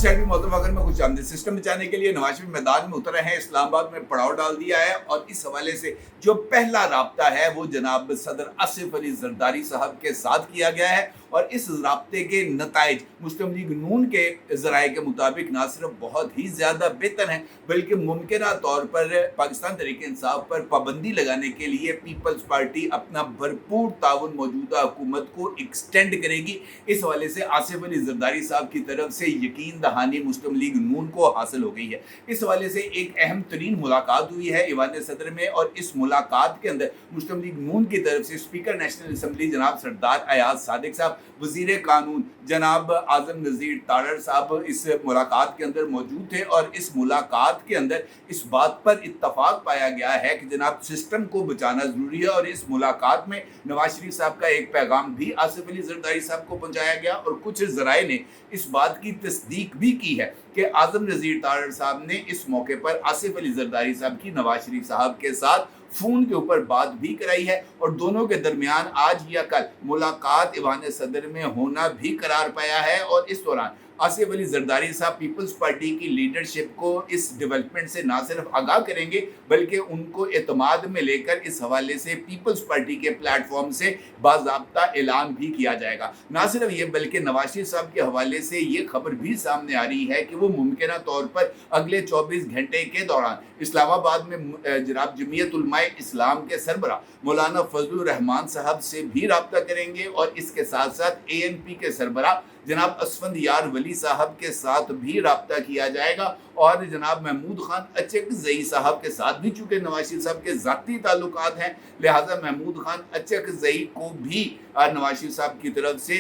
शहरी मोहतरमा अगर में कुछ आमदनी सिस्टम बचाने के लिए नवाज शरीफ मैदान में उतरे हैं, इस्लामाबाद में पड़ाव डाल दिया है और इस हवाले से जो पहला राब्ता है वो जनाब सदर आसिफ अली जरदारी साहब के साथ किया गया है और इस राब्ते के नताइज मुस्लिम लीग नून के ज़राए के मुताबिक ना सिर्फ बहुत ही ज़्यादा बेहतर हैं बल्कि मुमकिना तौर पर पाकिस्तान तहरीक इंसाफ पर पाबंदी लगाने के लिए पीपल्स पार्टी अपना भरपूर ताउन मौजूदा हुकूमत को एक्सटेंड करेगी। इस हवाले से आसिफ अली जरदारी साहब की तरफ से यकीन दहानी मुस्लिम लीग नून को हासिल हो गई है। इस हवाले से एक अहम तरीन मुलाकात हुई है ईवान सदर में और इस मुलाकात के अंदर मुस्लिम लीग नून की तरफ से स्पीकर नेशनल असम्बली जनाब सरदार अयाज सादिक साहब, वजीर कानून जनाब आजम नज़ीर तारड़ साहब इस मुलाकात के अंदर मौजूद थे और इस मुलाकात के अंदर इस बात पर इत्तफाक पाया गया है कि जनाब सिस्टम को बचाना ज़रूरी है और इस मुलाकात में नवाज शरीफ साहब का एक पैगाम भी आसिफ अली जरदारी साहब को पहुँचाया गया और कुछ ज़राए ने इस बात की तस्दीक भी की है कि आजम नज़ीर तारड़ साहब ने इस मौके पर आसिफ अली जरदारी साहब की नवाज शरीफ साहब के साथ फ़ोन के ऊपर बात भी कराई है और दोनों के दरमियान आज या कल मुलाकात ईवान सदर में होना भी करार पाया है और इस दौरान आसिफ अली जरदारी साहब पीपल्स पार्टी की लीडरशिप को इस डेवलपमेंट से ना सिर्फ आगाह करेंगे बल्कि उनको एतमाद में लेकर इस हवाले से पीपल्स पार्टी के प्लेटफॉर्म से बाज़ाब्ता ऐलान भी किया जाएगा। ना सिर्फ ये बल्कि नवाज शरीफ साहब के हवाले से ये खबर भी सामने आ रही है कि वो मुमकिना तौर पर अगले 24 घंटे के दौरान इस्लामाबाद में जनाब जमीयत उलमाए इस्लाम के सरबरा मौलाना फजलुर रहमान साहब से भी रब्ता करेंगे और इसके साथ साथ ANP के सरबरा जनाब असफंदियार वली साहब के साथ भी रब्ता किया जाएगा और जनाब महमूद खान अचकज़ई साहब के साथ भी चूँकि नवाज शरीफ साहब के ज़ाती ताल्लुकात हैं लिहाजा महमूद खान अचकज़ई को भी नवाज शरीफ साहब की तरफ से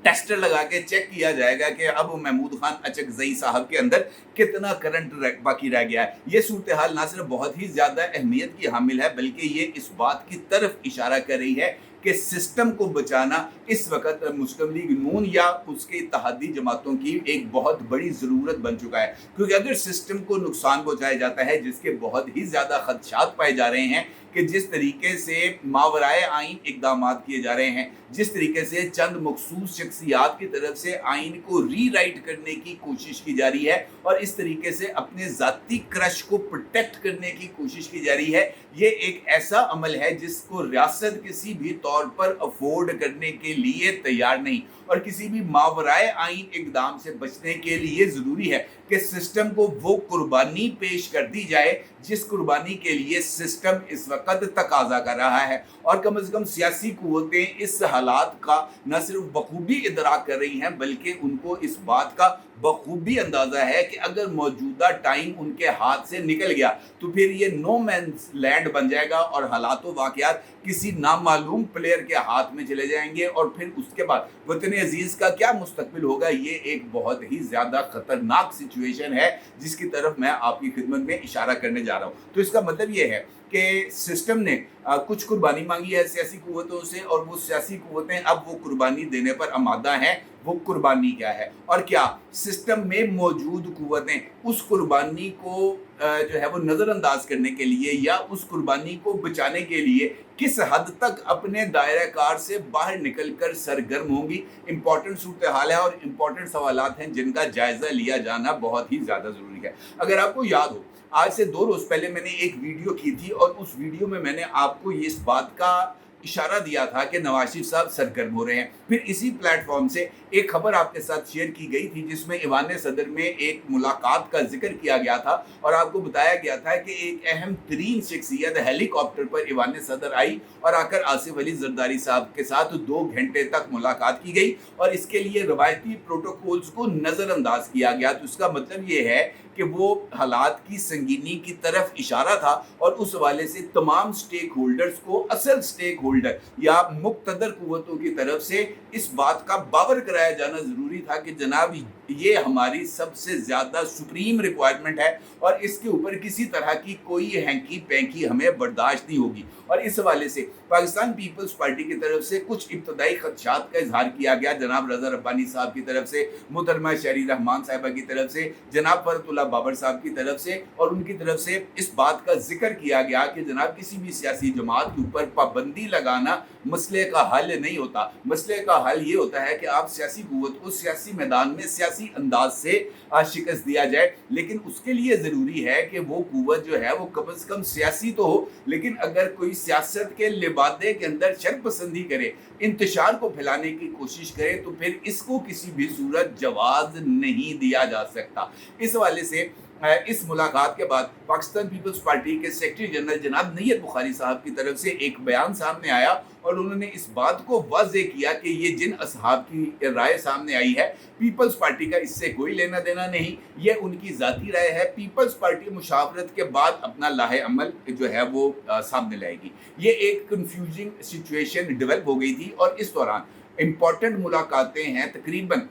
टेस्टर लगा के चेक किया जाएगा कि अब महमूद खान अचकज़ई साहब के अंदर कितना करंट बाकी रह गया है। ये सूरत हाल ना सिर्फ बहुत ही ज़्यादा अहमियत की हामिल है बल्कि ये इस बात की तरफ इशारा कर रही है कि सिस्टम को बचाना इस वक्त मुस्लिम लीग नून या उसके इत्तेहादी जमातों की एक बहुत बड़ी ज़रूरत बन चुका है, क्योंकि अगर सिस्टम को नुकसान पहुँचाया जाता है जिसके बहुत ही ज़्यादा खदशात पाए जा रहे हैं कि जिस तरीके से मावराए आइन इकदाम किए जा रहे हैं, जिस तरीके से चंद मखसूस शख्सियात की तरफ से आइन को रीराइट करने की कोशिश की जा रही है और इस तरीके से अपने ज़ाती क्रश को प्रोटेक्ट करने की कोशिश की जा रही है, ये एक ऐसा अमल है जिसको रियासत किसी भी तौर पर अफोर्ड करने के लिए तैयार नहीं और किसी भी मावराए आइन इकदाम से बचने के लिए ज़रूरी है कि सिस्टम को वो कुर्बानी पेश कर दी जाए जिस कुर्बानी के लिए सिस्टम इस वक्त तकाजा कर रहा है और कम से कम सियासी कुव्वतें इस हालात का न सिर्फ बखूबी इदराक कर रही हैं बल्कि उनको इस बात का बखूबी अंदाज़ा है कि अगर मौजूदा टाइम उनके हाथ से निकल गया तो फिर ये नो मैन्स लैंड बन जाएगा और हालात वाक़यात किसी नामालूम प्लेयर के हाथ में चले जाएंगे और फिर उसके बाद वतन अजीज़ का क्या मुस्तकबिल होगा। ये एक बहुत ही ज़्यादा ख़तरनाक सिचुएशन है जिसकी तरफ मैं आपकी खिदमत में इशारा करने जा रहा हूँ। तो इसका मतलब ये है कि सिस्टम ने कुछ कुर्बानी मांगी है सियासी कुव्वतों से और वो सियासी कुव्वतें अब वो कुर्बानी देने पर आमादा हैं। वो कुर्बानी क्या है और क्या सिस्टम में मौजूद कुव्वतें उस कुर्बानी को जो है वो नज़रअंदाज करने के लिए या उस कुर्बानी को बचाने के लिए किस हद तक अपने दायरा कार से बाहर निकलकर सरगर्म होंगी। इम्पॉर्टेंट सूरत हाल है और इम्पॉर्टेंट सवालात हैं जिनका जायज़ा लिया जाना बहुत ही ज़्यादा ज़रूरी है। अगर आपको याद हो आज से 2 रोज़ पहले मैंने एक वीडियो की थी और उस वीडियो में मैंने आपको इस बात का इशारा दिया था कि नवाज शरीफ साहब सरगर्म हो रहे हैं। फिर इसी प्लेटफॉर्म से एक खबर आपके साथ शेयर की गई थी जिसमें ईवान सदर में एक मुलाकात का जिक्र किया गया था और आपको बताया गया था कि एक अहम तरीन शख्सियत हेलीकॉप्टर पर ईवान सदर आई और आकर आसिफ अली जरदारी साहब के साथ 2 घंटे तक मुलाकात की गई और इसके लिए रवायती प्रोटोकॉल्स को नज़रअंदाज किया गया। तो इसका मतलब ये है कि वो हालात की संगीनी की तरफ इशारा था और उस हवाले से तमाम स्टेक होल्डर्स को असल स्टेक होल्डर या मुक्तदर कुव्वतों की तरफ से इस बात का बावर कराया जाना ज़रूरी था कि जनाब ये हमारी सबसे ज़्यादा सुप्रीम रिक्वायरमेंट है और इसके ऊपर किसी तरह की कोई हैंकी पैंकी हमें बर्दाश्त नहीं होगी। और इस हवाले से पाकिस्तान पीपल्स पार्टी की तरफ से कुछ इब्तदाई खदशात का इजहार किया गया जनाब रज़ा रब्बानी साहब की तरफ से, मोहतरमा शहरी रहमान साहिबा की तरफ से, जनाब फरतुल्लाह बाबर साहब की तरफ से और उनकी तरफ से इस बात का जिक्र किया गया कि जनाब किसी भी सियासी जमात के ऊपर पाबंदी लगाना मसले का हल नहीं होता। मसले का हल ये होता है कि आप सियासी कुव्वत को सियासी मैदान में सियासी सियासी अंदाज से शिकस्त दिया जाए, लेकिन उसके लिए ज़रूरी है कि वो कुव्वत जो है वो कम से कम सियासी तो हो, लेकिन अगर कोई सियासत के लिबादे के अंदर शरपसंदी करे, इंतशार को फैलाने की कोशिश करे, तो फिर इसको किसी भी सूरत जवाज़ नहीं दिया जा सकता। इस हवाले से इस मुलाकात के बाद पाकिस्तान पीपल्स पार्टी के सेक्रेटरी जनरल जनाब नैयत बुखारी साहब की तरफ से एक बयान सामने आया और उन्होंने इस बात को वाज़ेह किया कि ये जिन असहाब की राय सामने आई है, पीपल्स पार्टी का इससे कोई लेना देना नहीं, ये उनकी ज़ाती राय है। पीपल्स पार्टी मुशावरत के बाद अपना लाहे अमल जो है वो सामने लाएगी। ये एक कन्फ्यूजिंग सिचुएशन डेवलप हो गई थी और इस दौरान इम्पॉर्टेंट मुलाकातें हैं, तकरीबन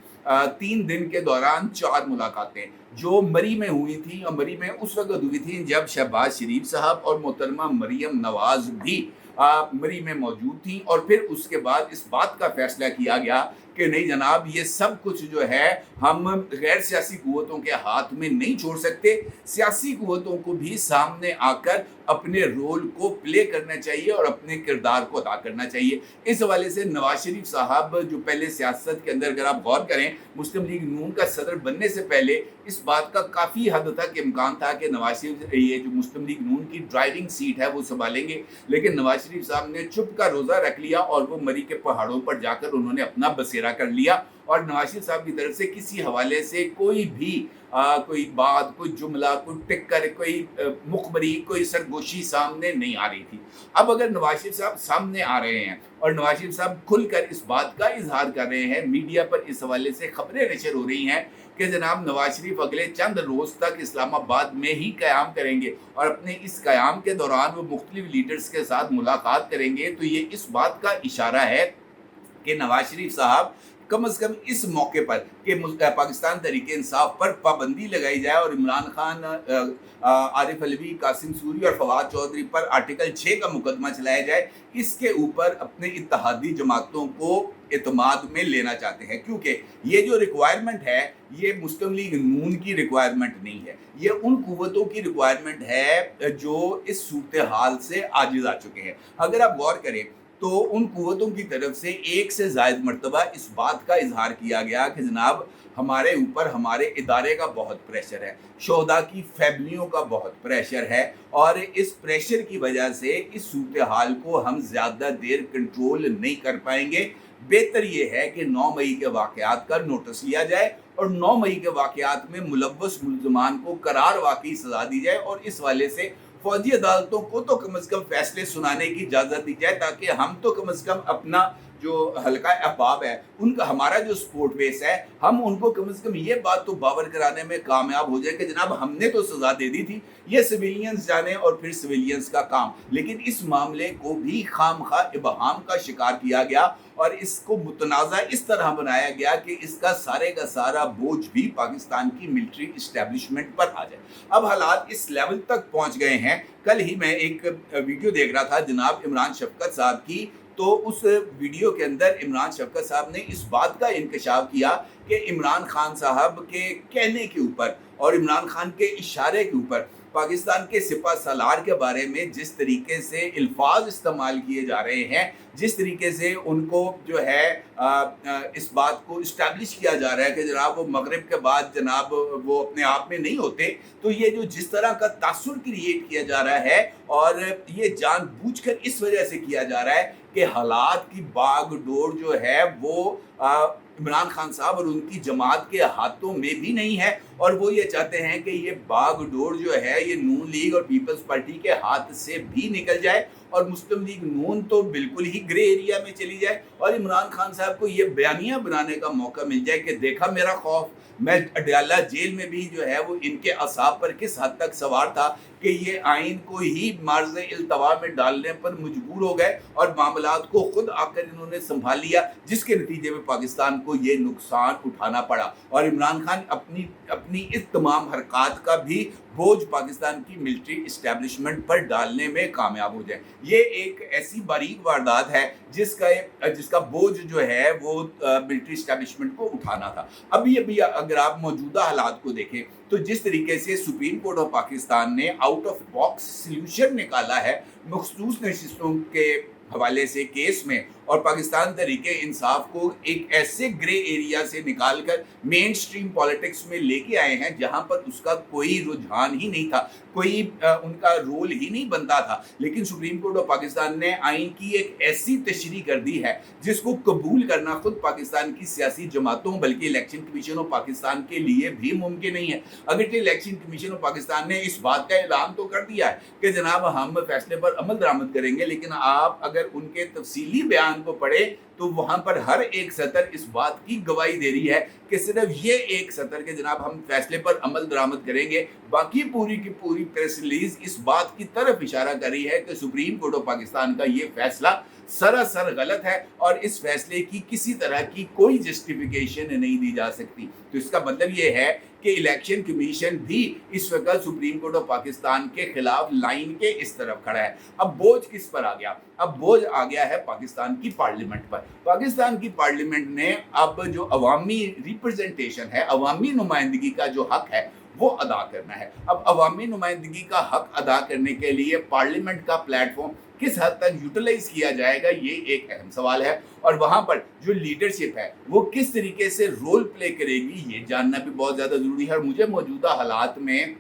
3 दिन के दौरान 4 मुलाकातें जो मरी में हुई थी, और मरी में उस वक्त हुई थी जब शहबाज शरीफ साहब और मोहतरमा मरियम नवाज भी मरी में मौजूद थी। और फिर उसके बाद इस बात का फैसला किया गया कि नहीं जनाब, ये सब कुछ जो है हम गैर सियासी कुव्वतों के हाथ में नहीं छोड़ सकते, सियासी कुव्वतों को भी सामने आकर अपने रोल को प्ले करना चाहिए और अपने किरदार को अदा करना चाहिए। इस हवाले से नवाज शरीफ साहब जो पहले सियासत के अंदर, अगर आप गौर करें, मुस्लिम लीग नून का सदर बनने से पहले इस बात का काफ़ी हद तक इम्कान था कि नवाज शरीफ ये जो मुस्लिम लीग नून की ड्राइविंग सीट है वो संभालेंगे, लेकिन नवाज शरीफ साहब ने चुप का रोज़ा रख लिया और वो मरी के पहाड़ों पर जाकर उन्होंने अपना बसेरा कर लिया। और नवाज शरीफ साहब की तरफ से किसी हवाले से कोई भी कोई बात, कोई जुमला, कोई टिक्कर, कोई मुखबरी, कोई सरगोशी सामने नहीं आ रही थी। अब अगर नवाज शरीफ साहब सामने आ रहे हैं और नवाज शरीफ साहब खुलकर इस बात का इजहार कर रहे हैं, मीडिया पर इस हवाले से खबरें नशर हो रही हैं कि जनाब नवाज शरीफ अगले चंद रोज़ तक इस्लामाबाद में ही क़याम करेंगे और अपने इस क़याम के दौरान वो मुख्तलिफ लीडर्स के साथ मुलाकात करेंगे, तो ये इस बात का इशारा है कि नवाज शरीफ साहब कम से कम इस मौके पर कि पाकिस्तान तहरीक इंसाफ पर पाबंदी लगाई जाए और इमरान खान, आरिफ अलवी, कासिम सूरी और फवाद चौधरी पर आर्टिकल 6 का मुकदमा चलाया जाए, इसके ऊपर अपने इत्तेहादी जमातों को एतमाद में लेना चाहते हैं। क्योंकि ये जो रिक्वायरमेंट है ये मुस्लिम लीग नून की रिक्वायरमेंट नहीं है, ये उन कुव्वतों की रिक्वायरमेंट है जो इस सूरत हाल से आजिज आ चुके हैं। अगर आप गौर करें तो उन कुव्वतों की तरफ से एक से ज़ायद मरतबा इस बात का इजहार किया गया कि जनाब हमारे ऊपर हमारे इदारे का बहुत प्रेशर है, शोहदा की फैमिलियों का बहुत प्रेशर है, और इस प्रेशर की वजह से इस सूरत हाल को हम ज़्यादा देर कंट्रोल नहीं कर पाएंगे। बेहतर ये है कि 9 मई के वाक़यात का नोटिस लिया जाए और 9 मई के वाक़यात में मुलव्वस मुल्ज़मान को करार वाकई सज़ा दी जाए और इस वाले से फौजी अदालतों को तो कम से कम फैसले सुनाने की इजाज़त दी जाए, ताकि हम तो कम से कम अपना जो हल्का अहबाब है, उनका हमारा जो सपोर्ट बेस है, हम उनको कम से कम ये बात तो बावर कराने में कामयाब हो जाए कि जनाब हमने तो सज़ा दे दी थी, ये सिविलियंस जाने और फिर सिविलियंस का काम। लेकिन इस मामले को भी खामखा इबहाम का शिकार किया गया और इसको मुतनाज़ा इस तरह बनाया गया कि इसका सारे का सारा बोझ भी पाकिस्तान की मिलिट्री इस्टेब्लिशमेंट पर आ जाए। अब हालात इस लेवल तक पहुँच गए हैं। कल ही मैं एक वीडियो देख रहा था जनाब इमरान शफकत साहब की, तो उस वीडियो के अंदर इमरान शफकत साहब ने इस बात का इंकशाफ किया कि इमरान खान साहब के कहने के ऊपर और इमरान खान के इशारे के ऊपर पाकिस्तान के सिपह सालार के बारे में जिस तरीके से अल्फाज इस्तेमाल किए जा रहे हैं, जिस तरीके से उनको जो है इस बात को इस्टेब्लिश किया जा रहा है कि जनाब वो मगरिब के बाद जनाब वो अपने आप में नहीं होते, तो ये जो जिस तरह का तासुर क्रिएट किया जा रहा है और ये जानबूझकर इस वजह से किया जा रहा है कि हालात की बागडोर जो है वो इमरान खान साहब और उनकी जमात के हाथों में भी नहीं है, और वो ये चाहते हैं कि ये बागडोर जो है ये नून लीग और पीपल्स पार्टी के हाथ से भी निकल जाए और मुस्लिम लीग नून तो बिल्कुल ही ग्रे एरिया में चली जाए और इमरान खान साहब को ये बयानियाँ बनाने का मौका मिल जाए कि देखा मेरा खौफ, मैं अडयाला जेल में भी जो है वो इनके असाब पर किस हद तक सवार था कि ये आइन को ही मार्ज़ इल्तवा में डालने पर मजबूर हो गए और मामलात को खुद आकर इन्होंने संभाल लिया, जिसके नतीजे में पाकिस्तान को ये नुकसान उठाना पड़ा और इमरान खान अपनी इस तमाम हरकत का भी बोझ पाकिस्तान की मिलिट्री इस्टेब्लिशमेंट पर डालने में कामयाब हो जाए। ये एक ऐसी बारीक वारदात है जिसका बोझ जो है वो मिलिट्री इस्टेब्लिशमेंट को उठाना था। अभी अगर आप मौजूदा हालात को देखें तो जिस तरीके से सुप्रीम कोर्ट ऑफ पाकिस्तान ने आउट ऑफ बॉक्स सल्यूशन निकाला है मखसूस नशिस्तों के हवाले से केस में, और पाकिस्तान तहरीक इंसाफ को एक ऐसे ग्रे एरिया से निकाल कर मेन स्ट्रीम पॉलिटिक्स में लेके आए हैं जहां पर उसका कोई रुझान ही नहीं था, कोई उनका रोल ही नहीं बनता था। लेकिन सुप्रीम कोर्ट ऑफ पाकिस्तान ने आइन की एक ऐसी तशरीह कर दी है जिसको कबूल करना खुद पाकिस्तान की सियासी जमातों बल्कि इलेक्शन कमीशन ऑफ पाकिस्तान के लिए भी मुमकिन नहीं है। अगर इलेक्शन कमीशन ऑफ पाकिस्तान ने इस बात का ऐलान तो कर दिया है कि जनाब हम फैसले पर अमल दरामद करेंगे, लेकिन आप अगर उनके तफसीली बयान को पढ़े तो वहां पर हर एक सतर इस बात की गवाही दे रही है कि सिर्फ ये एक सतर के जनाब हम फैसले पर अमल दरामद करेंगे, बाकी पूरी की पूरी प्रेस रिलीज इस बात की तरफ इशारा कर रही है कि सुप्रीम कोर्ट ऑफ पाकिस्तान का ये फैसला सरासर गलत है और इस फैसले की किसी तरह की कोई जस्टिफिकेशन नहीं दी जा सकती। तो इसका मतलब ये है कि इलेक्शन कमीशन भी इस वक्त सुप्रीम कोर्ट ऑफ पाकिस्तान के खिलाफ लाइन के इस तरफ खड़ा है। अब बोझ किस पर आ गया? अब बोझ आ गया है पाकिस्तान की पार्लियामेंट पर। पाकिस्तान की पार्लियामेंट ने अब जो अवामी रिप्रेजेंटेशन है, अवामी नुमाइंदगी का जो हक है वो अदा करना है। अब अवामी नुमाइंदगी का हक अदा करने के लिए पार्लियामेंट का प्लेटफॉर्म किस हद तक यूटिलाइज किया जाएगा, ये एक अहम सवाल है। और वहां पर जो लीडरशिप है वो किस तरीके से रोल प्ले करेगी, ये जानना भी बहुत ज़्यादा ज़रूरी है। और मुझे मौजूदा हालात में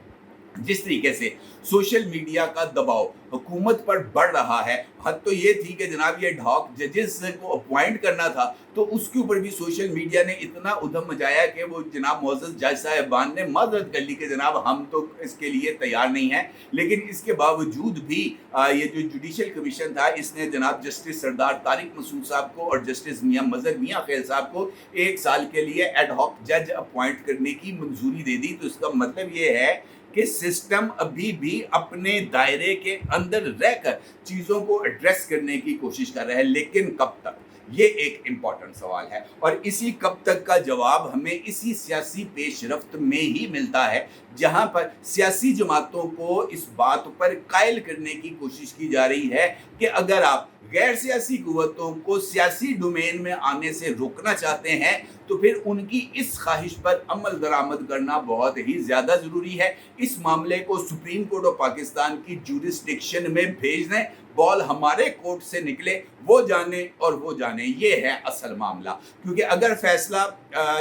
जिस तरीके से सोशल मीडिया का दबाव हुकूमत पर बढ़ रहा है, हद तो ये थी कि जनाब ये ढॉक जजेस को अपॉइंट करना था तो उसके ऊपर भी सोशल मीडिया ने इतना उधम मचाया कि वो जनाब मोअज़्ज़ज़ जज साहिबान ने माजरत कर ली कि जनाब हम तो इसके लिए तैयार नहीं हैं। लेकिन इसके बावजूद भी ये जो जुडिशल कमीशन था इसने जनाब जस्टिस सरदार तारिक मसूद साहब को और जस्टिस मियाँ मजहर मियाँ खैल साहब को 1 साल के लिए एड हॉक जज अपॉइंट करने की मंजूरी दे दी। तो इसका मतलब ये है कि सिस्टम अभी भी अपने दायरे के अंदर रहकर चीज़ों को एड्रेस करने की कोशिश कर रहा है, लेकिन कब तक, ये एक इम्पॉर्टेंट सवाल है। और इसी कब तक का जवाब हमें इसी सियासी पेशरफ्त में ही मिलता है जहां पर सियासी जमातों को इस बात पर कायल करने की कोशिश की जा रही है कि अगर आप गैर सियासी कुव्वतों को सियासी डोमेन में आने से रोकना चाहते हैं तो फिर उनकी इस ख्वाहिश पर अमल दरामद करना बहुत ही ज़्यादा ज़रूरी है। इस मामले को सुप्रीम कोर्ट ऑफ पाकिस्तान की जुरिस्डिक्शन में भेज दें, बॉल हमारे कोर्ट से निकले, वो जाने और वो जाने, ये है असल मामला। क्योंकि अगर फैसला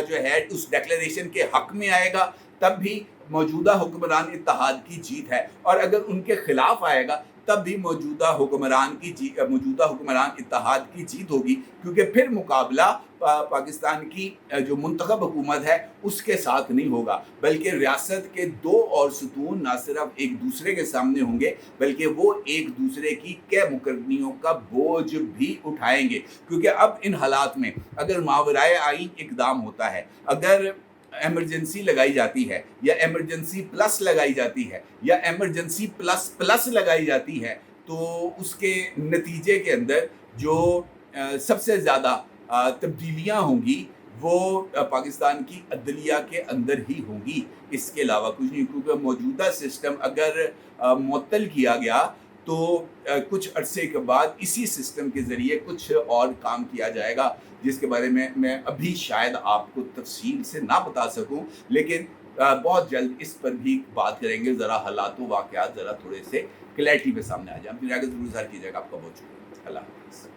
जो है उस डिक्लेरेशन के हक में आएगा तब भी मौजूदा हुक्मरान इत्तेहाद की जीत है, और अगर उनके खिलाफ आएगा तब भी मौजूदा हुक्मरान इत्तेहाद की जीत होगी। क्योंकि फिर मुकाबला पाकिस्तान की जो मुंतखब हुकूमत है उसके साथ नहीं होगा, बल्कि रियासत के 2 और सुतून ना सिर्फ एक दूसरे के सामने होंगे बल्कि वो एक दूसरे की कै मुकर्रनियों का बोझ भी उठाएंगे। क्योंकि अब इन हालात में अगर मावराए आईन इकदाम होता है, अगर एमरजेंसी लगाई जाती है या एमरजेंसी प्लस लगाई जाती है या एमरजेंसी प्लस प्लस लगाई जाती है, तो उसके नतीजे के अंदर जो सबसे ज़्यादा तब्दीलियाँ होंगी वो पाकिस्तान की अदलिया के अंदर ही होंगी, इसके अलावा कुछ नहीं। क्योंकि मौजूदा सिस्टम अगर मुअत्तल किया गया तो कुछ अरसे के बाद इसी सिस्टम के ज़रिए कुछ और काम किया जाएगा, जिसके बारे में मैं अभी शायद आपको तफसील से ना बता सकूं, लेकिन बहुत जल्द इस पर भी बात करेंगे। ज़रा हालात व वाक़यात ज़रा थोड़े से क्लैरिटी पे सामने आ जाए। फिर आगे ज़रूर ज़ाहिर कीजिएगा। आपका बहुत शुक्रिया। अल्लाह हाफ़िज़।